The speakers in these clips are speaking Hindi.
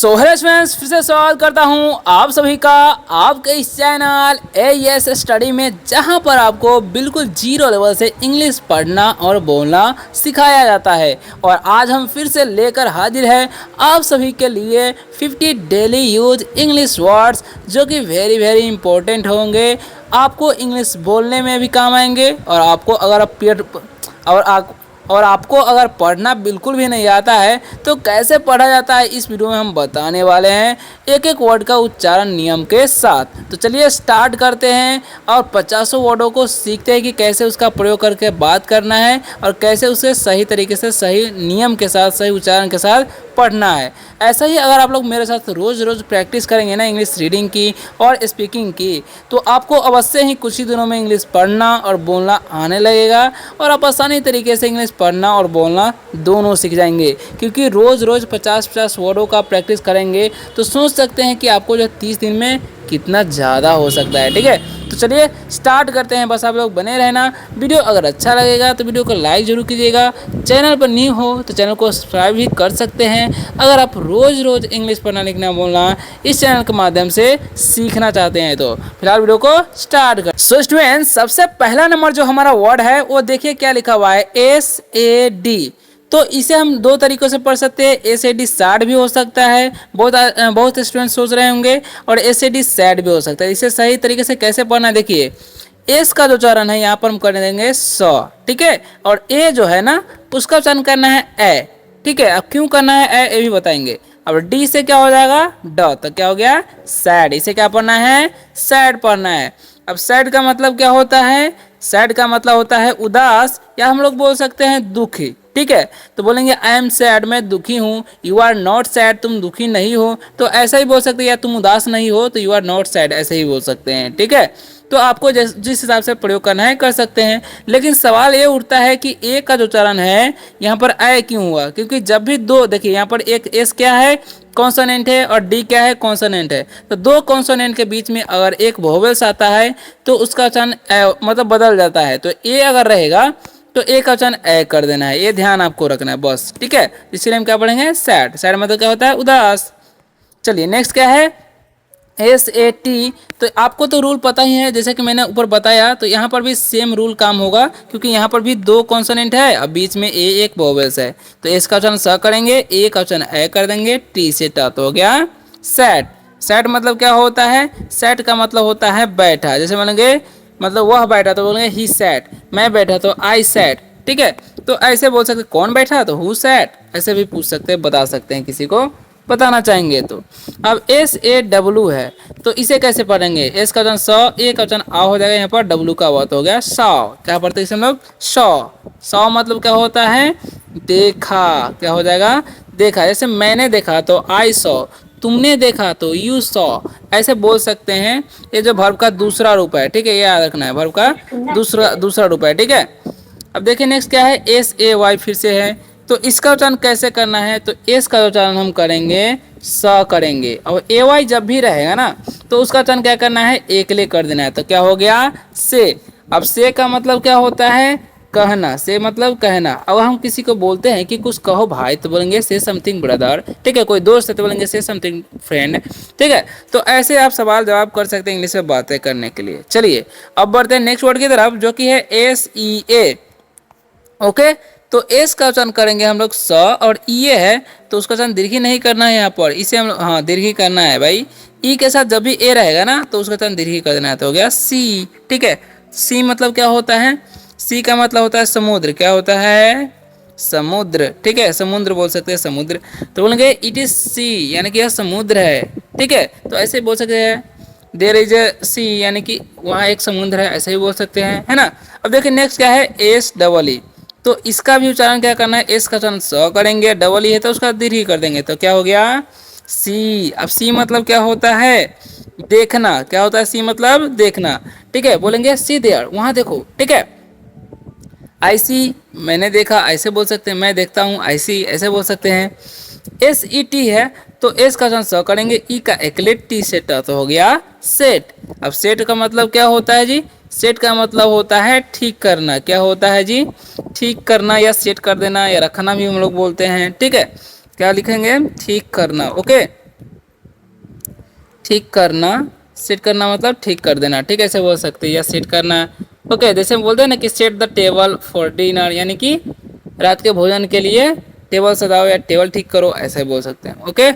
सो हेलो फ्रेंड्स, फिर से स्वागत करता हूं आप सभी का आपके इस चैनल एएस स्टडी में, जहां पर आपको बिल्कुल जीरो लेवल से इंग्लिश पढ़ना और बोलना सिखाया जाता है। और आज हम फिर से लेकर हाजिर हैं आप सभी के लिए 50 डेली यूज इंग्लिश वर्ड्स, जो कि वेरी इंपॉर्टेंट होंगे, आपको इंग्लिश बोलने में भी काम आएंगे। और आपको अगर पढ़ना बिल्कुल भी नहीं आता है तो कैसे पढ़ा जाता है, इस वीडियो में हम बताने वाले हैं एक एक वर्ड का उच्चारण नियम के साथ। तो चलिए स्टार्ट करते हैं और 50 वर्डों को सीखते हैं कि कैसे उसका प्रयोग करके बात करना है और कैसे उसे सही तरीके से, सही नियम के साथ, सही उच्चारण के साथ पढ़ना है। ऐसा ही अगर आप लोग मेरे साथ रोज़ प्रैक्टिस करेंगे ना इंग्लिश रीडिंग की और स्पीकिंग की, तो आपको अवश्य ही कुछ ही दिनों में इंग्लिश पढ़ना और बोलना आने लगेगा और आप आसानी तरीके से इंग्लिश पढ़ना और बोलना दोनों सीख जाएंगे। क्योंकि रोज़ 50 वर्डों का प्रैक्टिस करेंगे तो सोच सकते हैं कि आपको जो 30 दिन में कितना ज़्यादा हो सकता है। ठीक है, तो चलिए स्टार्ट करते हैं। बस आप लोग बने रहना। वीडियो अगर अच्छा लगेगा तो वीडियो को लाइक जरूर कीजिएगा। चैनल पर न्यू हो तो चैनल को सब्सक्राइब भी कर सकते हैं अगर आप रोज़ इंग्लिश पढ़ना, लिखना, बोलना इस चैनल के माध्यम से सीखना चाहते हैं। तो फिलहाल वीडियो को स्टार्ट कर। सो स्टूडेंट्स, सबसे पहला नंबर जो हमारा वर्ड है वो देखिए क्या लिखा हुआ है, SAD। तो इसे हम दो तरीकों से पढ़ सकते हैं। SAD सैड भी हो सकता है, बहुत स्टूडेंट सोच रहे होंगे, और SAD सैड भी हो सकता है। इसे सही तरीके से कैसे पढ़ना है, देखिए एस का जो उच्चारण है यहाँ पर हम कर देंगे सौ, ठीक है, और ए जो है ना उसका उच्चारण करना है ए। ठीक है, अब क्यों करना है ए भी बताएंगे। अब डी से क्या हो जाएगा ड, तो क्या हो गया सैड। इसे क्या पढ़ना है, सैड पढ़ना है। अब सैड का मतलब क्या होता है, सैड का मतलब होता है उदास, या हम लोग बोल सकते हैं दुखी। ठीक है, तो बोलेंगे आई एम सैड, मैं दुखी हूँ। यू आर नॉट सैड, तुम दुखी नहीं हो, तो ऐसा ही बोल सकते हैं। या तुम उदास नहीं हो तो यू आर नॉट सैड, ऐसे ही बोल सकते हैं। ठीक है, तो आपको जिस हिसाब से प्रयोग करना है कर सकते हैं। लेकिन सवाल ये उठता है कि ए का जो उच्चारण है यहाँ पर ए क्यों हुआ, क्योंकि जब भी दो, देखिए यहाँ पर एक एस क्या है कॉन्सोनेंट है और डी क्या है कॉन्सोनेंट है। तो दो कॉन्सोनेंट के बीच में अगर एक वोवेल्स आता है तो उसका उच्चारण मतलब बदल जाता है। तो ए अगर रहेगा तो ए का उच्चारण ए कर देना है, ये ध्यान आपको रखना है बस। ठीक है, इसलिए हम क्या पढ़ेंगे सैड। सैड मतलब क्या होता है उदास। चलिए नेक्स्ट क्या है, SAT। तो आपको तो रूल पता ही है, जैसे कि मैंने ऊपर बताया, तो यहाँ पर भी सेम रूल काम होगा, क्योंकि यहाँ पर भी दो कॉन्सोनेंट है और बीच में ए एक वोवेल्स है। तो एस का उच्चारण स करेंगे, ए का उच्चारण ए कर देंगे, टी से ट, तो हो गया सैड। सैड मतलब क्या होता है, सैड का मतलब होता है बैठा। जैसे बोलेंगे मतलब वह बैठा तो बोलेंगे ही सैट, मैं बैठा तो आई सैट। ठीक है, तो ऐसे बोल सकते कौन बैठा तो हु सैट, ऐसे भी पूछ सकते हैं, बता सकते हैं किसी को बताना चाहेंगे तो। अब SAW है, तो इसे कैसे पढ़ेंगे, एस का वचन सौ, ए का वचन आ हो जाएगा, यहाँ पर डब्लू का वत हो गया सौ। क्या पढ़ते हैं इसे हम लोग सौ। सौ मतलब क्या होता है देखा, क्या हो जाएगा देखा। जैसे मैंने देखा तो आई सौ, तुमने देखा तो यू सॉ, ऐसे बोल सकते हैं। ये जो वर्ब का दूसरा रूप है, ठीक है, ये याद रखना है, वर्ब का दूसरा रूप है। ठीक है, अब देखिए नेक्स्ट क्या है, SAY फिर से है। तो इसका उच्चारण कैसे करना है, तो एस का उच्चारण हम करेंगे स करेंगे, और AY जब भी रहेगा ना तो उसका उच्चारण क्या करना है एक ले कर देना है। तो क्या हो गया से। अब से का मतलब क्या होता है कहना, से मतलब कहना। अब हम किसी को बोलते हैं कि कुछ कहो भाई, तो बोलेंगे से समथिंग ब्रदर। ठीक है, कोई दोस्त है तो बोलेंगे से समथिंग फ्रेंड। ठीक है, तो ऐसे आप सवाल जवाब कर सकते हैं इंग्लिश में बातें करने के लिए। चलिए अब बढ़ते हैं नेक्स्ट वर्ड की तरफ, जो कि है SEA। ओके, तो एस का उच्चारण करेंगे हम लोग स, और ये है तो उसका उच्चारण दीर्घी नहीं करना है यहाँ पर, इसे हम लोग हाँ दीर्घी करना है भाई। ई के साथ जब भी ए रहेगा ना तो उसका उच्चारण दीर्घी कर देना है, तो हो गया सी। ठीक है, सी मतलब क्या होता है, सी का मतलब होता है समुद्र। क्या होता है समुद्र। ठीक है, समुद्र बोल सकते हैं, समुद्र। तो बोलेंगे इट इज सी, यानी कि यह समुद्र है। ठीक है, तो ऐसे बोल सकते हैं देयर इज ए सी, यानी कि वहाँ एक समुद्र है, ऐसे ही बोल सकते हैं, है ना। अब देखिए नेक्स्ट क्या है SEE। तो इसका भी उच्चारण क्या करना है, एस का उच्चारण स करेंगे, डबल ई है तो उसका दीर्घ कर देंगे, तो क्या हो गया सी। अब सी मतलब क्या होता है देखना। क्या होता है सी मतलब देखना। ठीक है, बोलेंगे सी देयर, वहां देखो। ठीक है, आई सी मैंने देखा, ऐसे बोल सकते हैं, मैं देखता हूँ आई सी, ऐसे बोल सकते हैं। SET है तो एस का उच्चारण स करेंगे, ई का एकलेट, टी से ट, तो हो गया सेट। अब सेट का मतलब क्या होता है जी, सेट का मतलब होता है ठीक करना। क्या होता है जी ठीक करना, या सेट कर देना, या रखना भी हम लोग बोलते हैं। ठीक है, क्या लिखेंगे ठीक करना। ओके, ठीक करना, सेट करना मतलब ठीक कर देना, ठीक है, ऐसे बोल सकते हैं, या सेट करना। ओके, जैसे हम बोलते हैं ना कि set the table for dinner, यानी कि रात के भोजन के लिए टेबल सजाओ या टेबल ठीक करो, ऐसे बोल सकते हैं। ओके,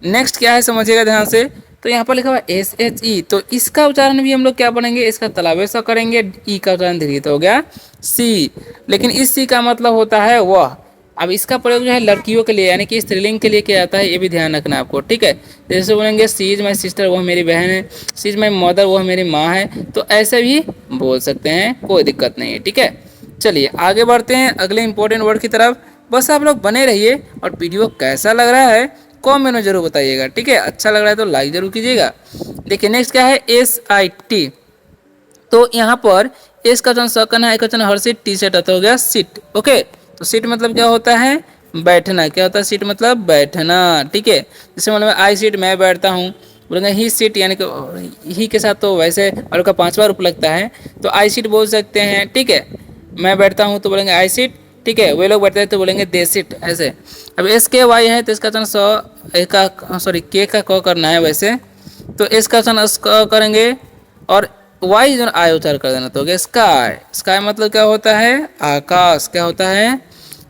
नेक्स्ट क्या है समझिएगा ध्यान से। तो यहाँ पर लिखा हुआ है SHE, तो इसका उच्चारण भी हम लोग क्या पढ़ेंगे, इसका तलावे सा करेंगे, ई का उच्चारण दीर्घित हो गया सी, लेकिन इस सी का मतलब होता है वह। अब इसका प्रयोग जो है लड़कियों के लिए यानी कि स्त्रीलिंग के लिए किया जाता है, ये भी ध्यान रखना आपको, ठीक है। जैसे बोलेंगे सी इज माई सिस्टर, वह मेरी बहन है, सी इज माई मदर, वह मेरी माँ है, तो ऐसे भी बोल सकते हैं, कोई दिक्कत नहीं है, ठीक है। चलिए आगे बढ़ते हैं अगले इंपॉर्टेंट वर्ड की तरफ। बस आप लोग बने रहिए, और वीडियो कैसा लग रहा है कमेंट में जरूर बताइएगा, ठीक है। अच्छा लग रहा है तो लाइक जरूर कीजिएगा। देखिए नेक्स्ट क्या है, SIT, तो यहाँ पर एस का वचन स करना है, एक वचन हर सीट, टी सेट हो गया सीट। ओके, तो सीट मतलब क्या होता है, बैठना। क्या होता है सीट मतलब बैठना, ठीक है। जैसे मतलब आई सीट, मैं बैठता हूँ, बोलेंगे ही सीट, यानी कि ही के साथ तो वैसे और का 5वां रूप लगता है, तो आई सीट बोल सकते हैं, ठीक है। मैं बैठता हूँ तो बोलेंगे आई सीट, ठीक है। वे लोग बैठते हैं तो बोलेंगे दे सीट, ऐसे। अब SKY है तो इसका वचन स का सॉरी के का क करना है वैसे, तो एस का वचन करेंगे, और वाई जो आई उच्चार कर देना, तो हो गया स्काई। स्काई मतलब क्या होता है, आकाश। क्या होता है,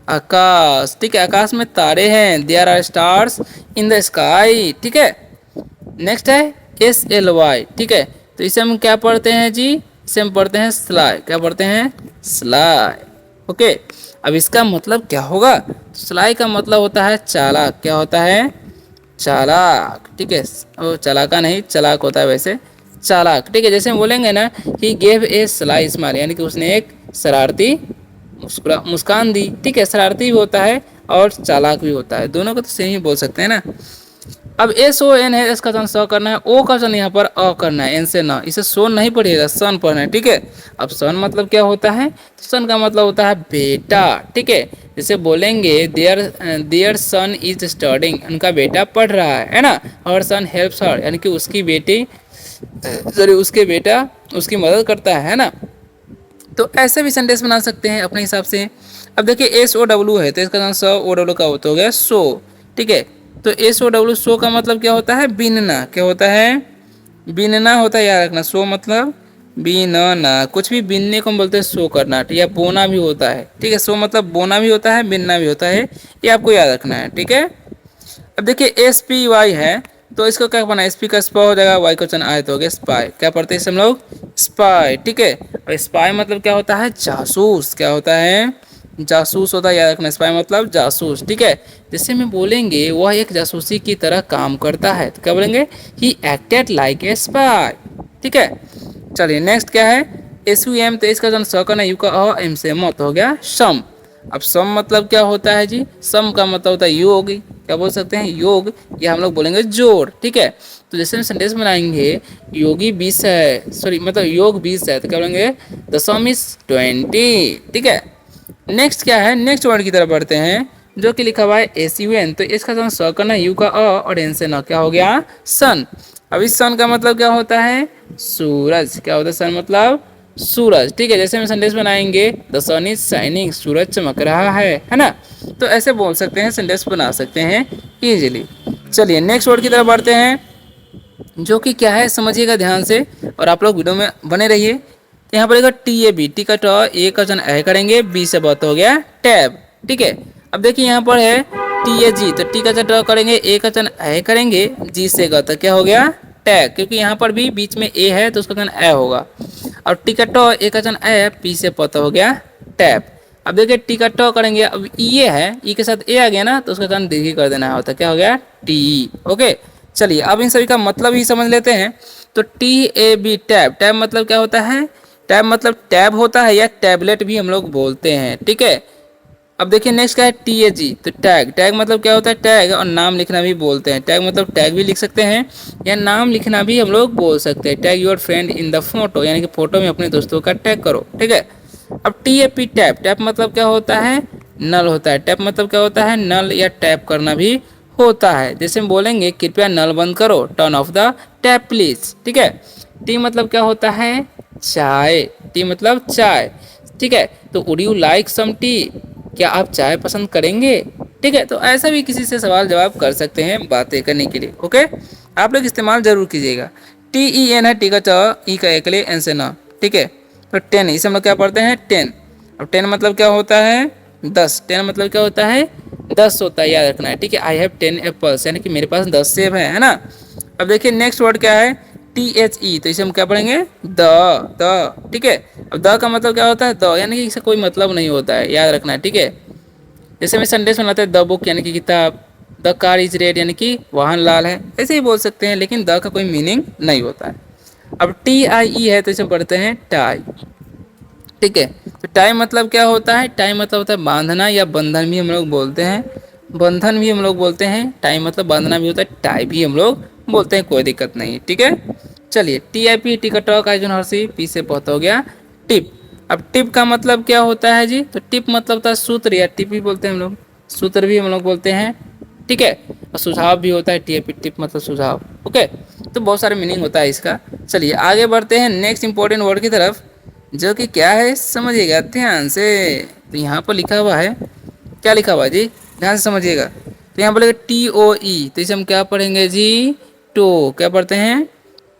आकाश, ठीक है। आकाश में तारे हैं, there are stars in the sky, ठीक है। नेक्स्ट है SLY, ठीक है। तो इसे हम क्या पढ़ते हैं जी, इसे हम पढ़ते हैं स्लाई। क्या पढ़ते हैं, स्लाई। ओके, अब इसका मतलब क्या होगा, तो स्लाई का मतलब होता है चालाक। क्या होता है, चालाक, ठीक है। वो चालाका नहीं, चालाक होता है वैसे, चालाक, ठीक है। जैसे हम बोलेंगे ना, he gave a sly smile, यानी कि उसने एक शरारती मुस्कान दी, ठीक है। शरारती भी होता है और चालाक भी होता है, दोनों को तो सेम ही बोल सकते हैं ना। अब SON है, इसका वचन स करना है, ओ का वचन यहाँ पर अ करना है, एन से न, इसे सोन नहीं पढ़िएगा, सन पढ़ना है, ठीक है। अब सन मतलब क्या होता है, तो सन का मतलब होता है बेटा, ठीक है। जैसे बोलेंगे देयर सन इज स्टडिंग, उनका बेटा पढ़ रहा है ना। हर सन हेल्प्स हर, यानी कि उसकी बेटी सॉरी उसके बेटा उसकी मदद करता है ना। तो ऐसे भी सेंटेंस बना सकते हैं अपने हिसाब से। अब देखिए SOW है, तो इसका नाम SOW का होता हो गया सो, ठीक है। तो SOW सो का मतलब क्या होता है, बीनना। क्या होता है, बीनना होता है, याद रखना। सो मतलब बीनना, कुछ भी बीनने को हम बोलते हैं सो करना, या बोना भी होता है, ठीक है। सो मतलब बोना भी होता है, बीनना भी होता है, ये आपको याद रखना है, ठीक है। अब देखिए SPY है, तो इसको क्या बना, SP का स्पा हो जाएगा, वाई का वचन आए तो हो गया स्पाई। क्या पढ़ते हैं हम लोग, स्पाई, ठीक है। और स्पाई मतलब क्या होता है, जासूस। क्या होता है, जासूस होता है, याद रखना। स्पाई मतलब जासूस, ठीक है। जैसे में बोलेंगे वह एक जासूसी की तरह काम करता है, तो क्या बोलेंगे, he acted like a spy, ठीक है। चलिए नेक्स्ट क्या है, SUM, तो इसका जन स करना, यू का एम से मत हो गया सम। अब सम मतलब क्या होता है जी, सम का मतलब होता है योग। क्या बोल सकते हैं, योग, या हम लोग बोलेंगे जोड़, ठीक है। तो जैसे हम सेंटेंस बनाएंगे, योगी 20 है, सॉरी मतलब योग 20 है, तो क्या बोलेंगे द सम इज 20, ठीक है। नेक्स्ट क्या है, नेक्स्ट वर्ड की तरफ बढ़ते हैं, जो कि लिखा हुआ है SUN, तो इसका जो स करना, यू का और एन से न, क्या हो गया सन। अब इस सन का मतलब क्या होता है, सूरज। क्या होता है, सन मतलब सूरज, ठीक है। जैसे हम सेंटेंस बनाएंगे, द सन इज शाइनिंग, सूरज चमक रहा है ना। तो ऐसे बोल सकते हैं, सेंटेंस बना सकते हैं इजीली। चलिए नेक्स्ट वर्ड की तरफ बढ़ते हैं, जो कि क्या है समझिएगा ध्यान से, और आप लोग वीडियो में बने रहिए। यहाँ पर TAB, टी का ट, ए का वचन ए करेंगे, बी से बात हो गया टैब, ठीक है। अब देखिए यहाँ पर है TAG, तो टी का वचन ट करेंगे, ए का वचन ए करेंगे, जी से ग, तो क्या हो गया टैग, क्योंकि यहाँ पर भी बीच में ए है तो उसका वचन ए होगा। और टी का ट, ए का वचन ए, पी से पता हो गया टैप। अब देखिए टी का ट करेंगे, अब ये है, ई के साथ ए आ गया ना, तो उसका वचन दीर्घी कर देना होता है, क्या हो गया टी। ओके, चलिए अब इन सभी का मतलब ही समझ लेते हैं। तो TAB टैब, टैब मतलब क्या होता है, टैब मतलब टैब होता है, या टैबलेट भी हम लोग बोलते हैं, ठीक है। अब देखिए नेक्स्ट क्या है TAG, तो टैग, टैग मतलब क्या होता है, टैग और नाम लिखना भी बोलते हैं। टैग मतलब टैग भी लिख सकते हैं, या नाम लिखना भी हम लोग बोल सकते हैं। Tag your friend in the photo, यानी कि फोटो में अपने दोस्तों का टैग करो, ठीक है। अब TAP टैप, टैप मतलब क्या होता है, नल होता है। टैप मतलब क्या होता है, नल या टैप करना भी होता है। जैसे हम बोलेंगे कृपया नल बंद करो, turn off the tap please, ठीक है। टी मतलब क्या होता है, चाय, टी मतलब चाय, ठीक है। तो would you like some tea, क्या आप चाय पसंद करेंगे? ठीक है, तो ऐसा भी किसी से सवाल जवाब कर सकते हैं बातें करने के लिए। ओके, आप लोग इस्तेमाल जरूर कीजिएगा। TEN है, टी का च, ई का ए के लिए, एन से न। ठीक है, तो 10 इसे हम लोग क्या पढ़ते हैं 10। अब 10 मतलब क्या होता है 10। 10 मतलब क्या होता है 10 होता है, याद रखना है। ठीक है, आई हैव 10 एप्पल्स, यानी कि मेरे पास 10 सेब है ना। अब देखिए नेक्स्ट वर्ड क्या है THE, तो इसे हम क्या पढ़ेंगे द। ठीक है, अब द का मतलब क्या होता है द, यानी कि इसका कोई मतलब नहीं होता है, याद रखना है। ठीक है, जैसे मैं संडे सुनाते हैं द बुक यानी कि किताब, द कार इज रेड यानी कि वाहन लाल है, ऐसे ही बोल सकते हैं, लेकिन द का कोई मीनिंग नहीं होता है। अब TIE है, तो इसे पढ़ते हैं टाई। ठीक है, तो टाई मतलब क्या होता है, टाई मतलब होता है बांधना, या बंधन भी हम लोग बोलते हैं, बंधन भी हम लोग बोलते हैं। टाई मतलब बांधना भी होता है, टाई भी हम लोग बोलते हैं, कोई दिक्कत नहीं। ठीक है, चलिए TIP, टी का टॉक आइजन हर्षी, पी से बहुत हो गया टिप। अब टिप का मतलब क्या होता है जी, तो टिप मतलब होता है सूत्र, या टिप भी बोलते हैं हम लोग, सूत्र भी हम लोग बोलते हैं। ठीक है, और सुझाव भी होता है, TIP टिप मतलब सुझाव। ओके, तो बहुत सारे मीनिंग होता है इसका। चलिए आगे बढ़ते हैं नेक्स्ट इंपॉर्टेंट वर्ड की तरफ, जो कि क्या है समझिएगा ध्यान से। तो यहाँ पर लिखा हुआ है, क्या लिखा हुआ है जी, ध्यान से समझिएगा। तो यहाँ बोलेगा TOE, तो इसे हम क्या पढ़ेंगे जी टो, क्या पढ़ते हैं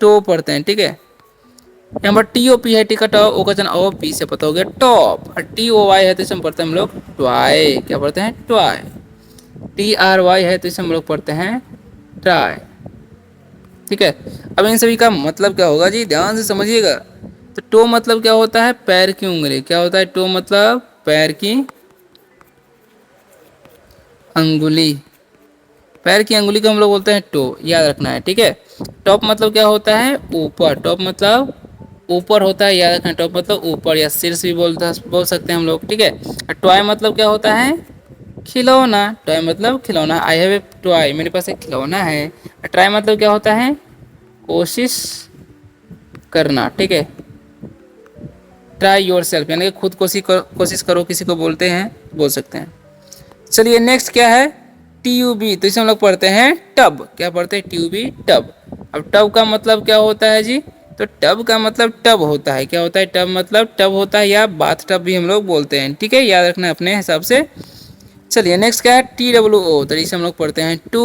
टो पढ़ते हैं। ठीक है, यहाँ पर TOP है, टिकट ओ का जन ओ, पी से पता हो गया टॉप, और TOY है तो इसे हम पढ़ते हैं हम लोग ट्वाई, क्या पढ़ते हैं ट्वाई। TRY है तो इसे हम लोग पढ़ते हैं ट्राई। ठीक है, अब इन सभी का मतलब क्या होगा जी, ध्यान से समझिएगा। तो टो मतलब क्या होता है पैर की उंगली, क्या होता है टो मतलब पैर की अंगुली, पैर की अंगुली को हम लोग बोलते हैं टो, याद रखना है। ठीक है, टॉप मतलब क्या होता है ऊपर, टॉप मतलब ऊपर होता है, याद रखना। टॉप मतलब ऊपर या शीर्ष भी बोल सकते हैं हम लोग। ठीक है, टॉय मतलब क्या होता है खिलौना, टॉय मतलब खिलौना। आई हैव ए टॉय, मेरे पास एक खिलौना है। ट्राई मतलब क्या होता है कोशिश करना। ठीक है, ट्राई योर सेल्फ यानी कि खुद कोशिश करो, किसी को बोलते हैं, बोल सकते हैं। चलिए नेक्स्ट क्या है TUB, तो इसे हम लोग पढ़ते हैं टब, क्या पढ़ते हैं TUB टब। अब टब का मतलब क्या होता है जी, तो टब का मतलब टब होता है, क्या होता है टब मतलब टब होता है, या बाथ टब भी हम लोग बोलते हैं। ठीक है, याद रखना है अपने हिसाब से। चलिए नेक्स्ट क्या है TWO, तो इसे हम लोग पढ़ते हैं टू।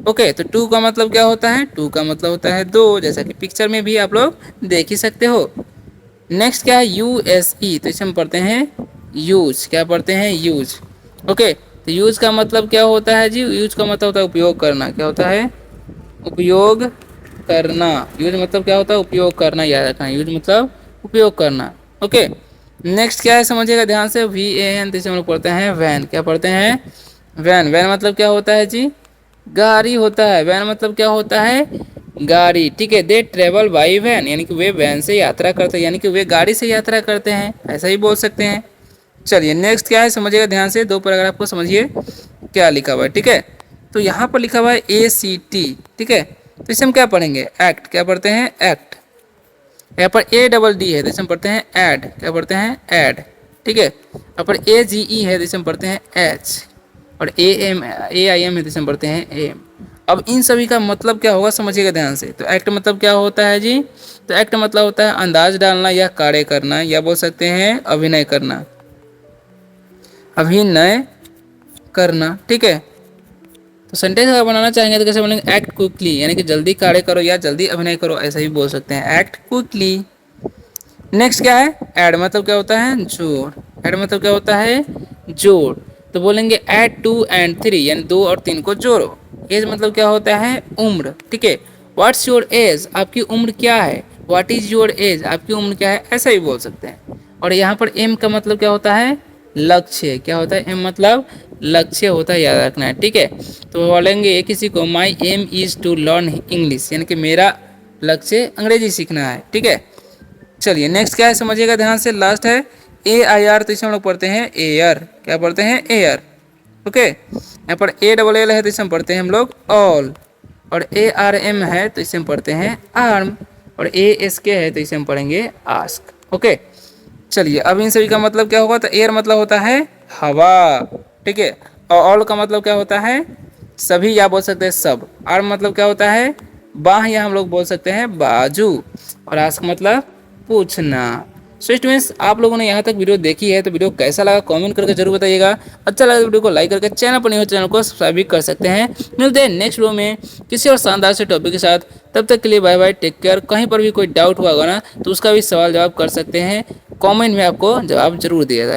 ओके, तो टू का मतलब क्या होता है, टू का मतलब होता है दो, जैसा कि पिक्चर में भी आप लोग देख ही सकते हो। नेक्स्ट क्या है USE, तो इसे हम पढ़ते हैं यूज, क्या पढ़ते हैं यूज। ओके, तो यूज का मतलब क्या होता है जी, यूज का मतलब होता है उपयोग करना, क्या होता है उपयोग करना। यूज मतलब क्या होता है उपयोग करना, याद रखना यूज मतलब उपयोग करना। ओके, नेक्स्ट क्या है समझिएगा ध्यान से VAN, तो इसे हम लोग पढ़ते हैं वैन, क्या पढ़ते हैं वैन। वैन मतलब क्या होता है जी गाड़ी होता है, वैन मतलब क्या होता है गाड़ी। ठीक है, दे ट्रेवल बाई वैन, यानी कि वे वैन से यात्रा करते हैं, यानी कि वे गाड़ी से यात्रा करते हैं, ऐसा ही बोल सकते हैं। चलिए नेक्स्ट क्या है समझिएगा ध्यान से, दो पैराग्राफ को समझिए क्या लिखा हुआ है। ठीक है, तो यहाँ पर लिखा हुआ है ACT। ठीक है, तो इसे हम क्या पढ़ेंगे एक्ट, क्या पढ़ते हैं एक्ट। यहाँ पर ADD है तो इसे हम पढ़ते हैं एड, क्या पढ़ते हैं एड। ठीक है, यहाँ पर AGE है तो इसे हम पढ़ते हैं एच, और AIM है तो इसे हम पढ़ते हैं एम। अब इन सभी का मतलब क्या होगा समझिएगा ध्यान से। तो एक्ट मतलब क्या होता है जी, तो एक्ट मतलब होता है अंदाज डालना या कार्य करना, या बोल सकते हैं अभिनय करना, अभिनय करना। ठीक है, तो सेंटेंस अगर बनाना चाहेंगे तो कैसे बोलेंगे एक्ट क्विकली, यानी कि जल्दी कार्य करो या जल्दी अभिनय करो, ऐसा भी बोल सकते हैं एक्ट क्विकली। नेक्स्ट क्या है ऐड, मतलब क्या होता है जोड़, ऐड मतलब क्या होता है जोड़। तो बोलेंगे ऐड 2 and 3, यानी 2 और 3 को जोड़ो। एज मतलब क्या होता है उम्र। ठीक है, व्हाट्स योर एज, आपकी उम्र क्या है। व्हाट इज योर एज, आपकी उम्र क्या है, ऐसा भी बोल सकते हैं। और यहाँ पर एम का मतलब क्या होता है लक्ष्य, क्या होता है एम मतलब लक्ष्य होता है, याद रखना है। ठीक है, तो बोलेंगे किसी को my aim is to learn English, यानी कि मेरा लक्ष्य अंग्रेजी सीखना है। ठीक है, चलिए नेक्स्ट क्या है समझिएगा ध्यान से, लास्ट है AIR, तो इसे हम लोग पढ़ते हैं एयर, क्या पढ़ते हैं एयर। ओके, यहाँ पर ALL है तो इसे हम पढ़ते हैं हम लोग ऑल, और ARM है तो इसे हम पढ़ते हैं आर्म, और ASK है तो इसे हम पढ़ेंगे आस्क। ओके, चलिए अब इन सभी का मतलब क्या होगा, तो एयर मतलब होता है हवा। ठीक है, और ऑल का मतलब क्या होता है सभी, या बोल सकते हैं सब। आर्म मतलब क्या होता है बाह, या हम लोग बोल सकते हैं बाजू, और आस्क मतलब पूछना। सो स्टूडेंट्स, आप लोगों ने यहाँ तक वीडियो देखी है तो वीडियो कैसा लगा कमेंट करके जरूर बताइएगा। अच्छा लगा तो वीडियो को लाइक करके चैनल पर नहीं हो चैनल को सब्सक्राइब भी कर सकते हैं। मिलते हैं नेक्स्ट वीडियो में किसी और शानदार से टॉपिक के साथ। तब तक के लिए बाय बाय, टेक केयर। कहीं पर भी कोई डाउट हुआ होगा ना तो उसका भी सवाल जवाब कर सकते हैं, कमेंट में आपको जवाब जरूर दिया जाएगा।